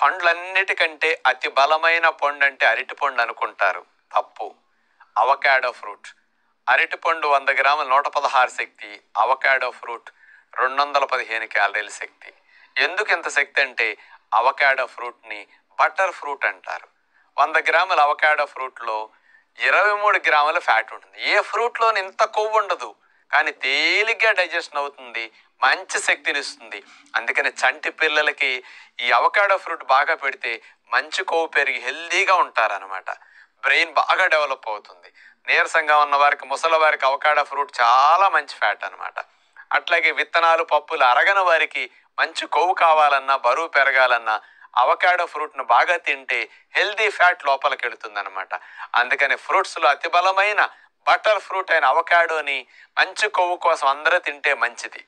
పండ్లన్నిటికంటే అతి బలమైన పండు అంటే అరటిపండు అనుకుంటారు. తప్పు. Avocado fruit. అరటిపండు 100 గ్రాములు 116 శక్తి, అవకాడో ఫ్రూట్ 215 క్యాలరీల శక్తి. ఎందుకు ఇంత శక్తి అంటే అవకాడో ఫ్రూట్ని బటర్ ఫ్రూట్ అంటారు. 100 గ్రాముల అవకాడో ఫ్రూట్లో 23 గ్రాముల ఫ్యాట్ ఉంటుంది. ఏ ఫ్రూట్లోని ఇంత కొవ్వు ఉండదు, కానీ తేలిగ్గా డైజెషన్ అవుతుంది, మంచి శక్తిని ఇస్తుంది. అందుకని చంటి పిల్లలకి ఈ అవకాడో ఫ్రూట్ బాగా పెడితే మంచి కొవ్వు పెరిగి హెల్దీగా ఉంటారనమాట. బ్రెయిన్ బాగా డెవలప్ అవుతుంది. నీరసంగా ఉన్న వారికి, ముసలి వారికి అవకాడో ఫ్రూట్ చాలా మంచి ఫ్యాట్ అనమాట. అట్లాగే విత్తనాలు, పప్పులు అరగని వారికి మంచి కొవ్వు కావాలన్నా, బరువు పెరగాలన్నా అవకాడో ఫ్రూట్ను బాగా తింటే హెల్దీ ఫ్యాట్ లోపలికి వెళుతుంది అనమాట. అందుకని ఫ్రూట్స్లో అతి బలమైన బటర్ ఫ్రూట్ అయిన అవకాడోని మంచి కొవ్వు కోసం అందరూ తింటే మంచిది.